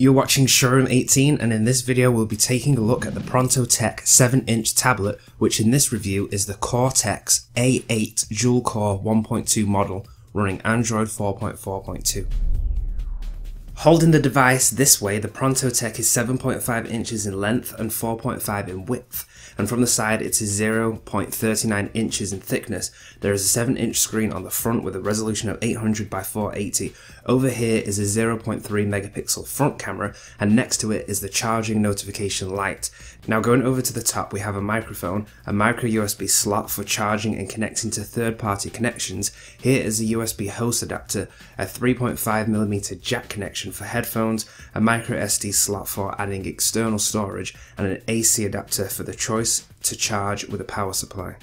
You're watching Showroom 18, and in this video we'll be taking a look at the Prontotec 7-inch tablet, which in this review is the Cortex A8 dual-core 1.2 model running Android 4.4.2. Holding the device this way, the Prontotec is 7.5 inches in length and 4.5 in width, and from the side it is 0.39 inches in thickness. There is a 7-inch screen on the front with a resolution of 800 by 480. Over here is a 0.3 megapixel front camera, and next to it is the charging notification light. Now going over to the top, we have a microphone, a micro USB slot for charging and connecting to third-party connections. Here is a USB host adapter, a 3.5mm jack connection for headphones, a micro SD slot for adding external storage, and an AC adapter for the choice to charge with a power supply.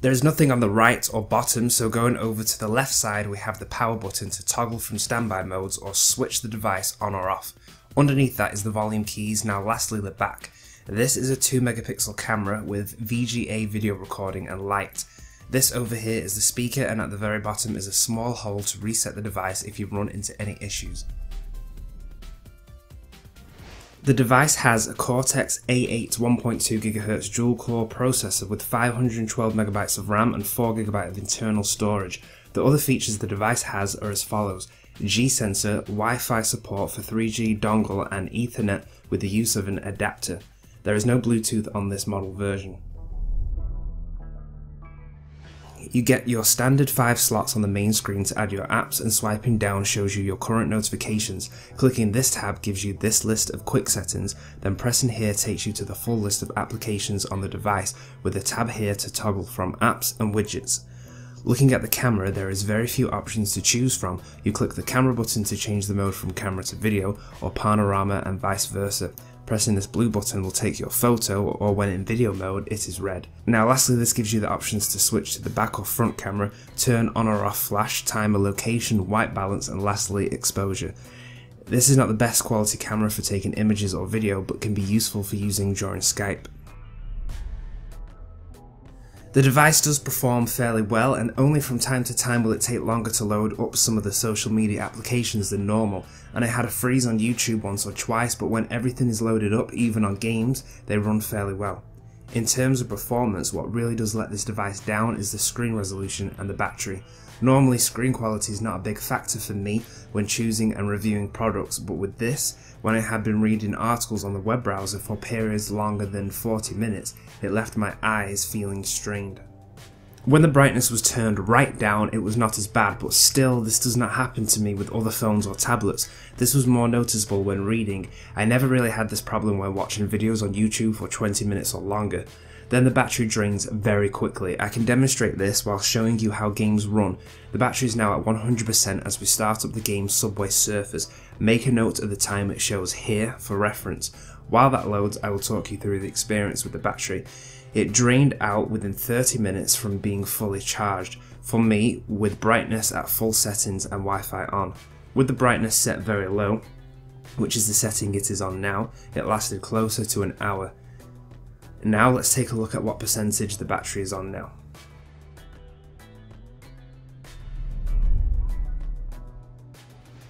There is nothing on the right or bottom, so going over to the left side we have the power button to toggle from standby modes or switch the device on or off. Underneath that is the volume keys. Now lastly, the back. This is a 2 megapixel camera with VGA video recording and light. This over here is the speaker, and at the very bottom is a small hole to reset the device if you run into any issues. The device has a Cortex A8 1.2 GHz dual-core processor with 512 MB of RAM and 4 GB of internal storage. The other features the device has are as follows: G-sensor, Wi-Fi support for 3G dongle and Ethernet with the use of an adapter. There is no Bluetooth on this model version. You get your standard 5 slots on the main screen to add your apps, and swiping down shows you your current notifications. Clicking this tab gives you this list of quick settings, then pressing here takes you to the full list of applications on the device, with a tab here to toggle from apps and widgets. Looking at the camera, there is very few options to choose from. You click the camera button to change the mode from camera to video, or panorama and vice versa. Pressing this blue button will take your photo, or when in video mode it is red. Now lastly, this gives you the options to switch to the back or front camera, turn on or off flash, timer, location, white balance, and lastly exposure. This is not the best quality camera for taking images or video, but can be useful for using during Skype. The device does perform fairly well, and only from time to time will it take longer to load up some of the social media applications than normal, and I had a freeze on YouTube once or twice, but when everything is loaded up, even on games, they run fairly well. In terms of performance, what really does let this device down is the screen resolution and the battery. Normally screen quality is not a big factor for me when choosing and reviewing products, but with this, when I had been reading articles on the web browser for periods longer than 40 minutes, it left my eyes feeling strained. When the brightness was turned right down, it was not as bad, but still this does not happen to me with other phones or tablets. This was more noticeable when reading. I never really had this problem when watching videos on YouTube for 20 minutes or longer. Then the battery drains very quickly. I can demonstrate this while showing you how games run. The battery is now at 100% as we start up the game Subway Surfers. Make a note of the time it shows here for reference. While that loads, I will talk you through the experience with the battery. It drained out within 30 minutes from being fully charged. For me, with brightness at full settings and Wi-Fi on. With the brightness set very low, which is the setting it is on now, it lasted closer to an hour. Now let's take a look at what percentage the battery is on now.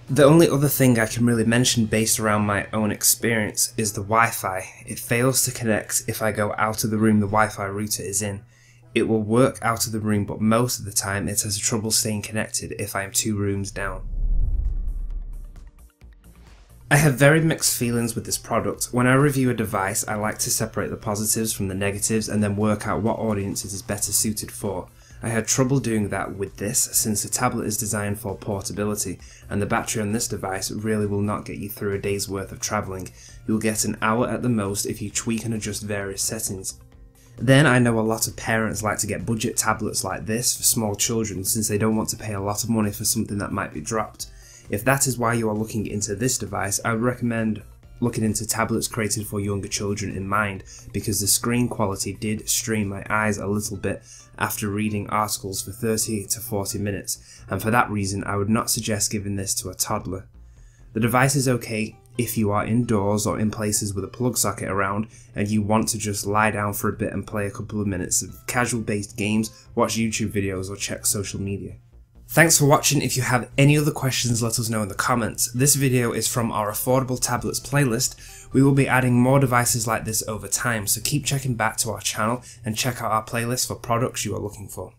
The only other thing I can really mention based around my own experience is the Wi-Fi. It fails to connect if I go out of the room the Wi-Fi router is in. It will work out of the room, but most of the time it has trouble staying connected if I am 2 rooms down. I have very mixed feelings with this product. When I review a device, I like to separate the positives from the negatives and then work out what audience it is better suited for. I had trouble doing that with this, since the tablet is designed for portability, and the battery on this device really will not get you through a day's worth of travelling. You'll get an hour at the most if you tweak and adjust various settings. Then I know a lot of parents like to get budget tablets like this for small children, since they don't want to pay a lot of money for something that might be dropped. If that is why you are looking into this device, I would recommend looking into tablets created for younger children in mind, because the screen quality did strain my eyes a little bit after reading articles for 30 to 40 minutes, and for that reason I would not suggest giving this to a toddler. The device is okay if you are indoors or in places with a plug socket around and you want to just lie down for a bit and play a couple of minutes of casual based games, watch YouTube videos or check social media. Thanks for watching. If you have any other questions, let us know in the comments. This video is from our affordable tablets playlist. We will be adding more devices like this over time, so keep checking back to our channel and check out our playlist for products you are looking for.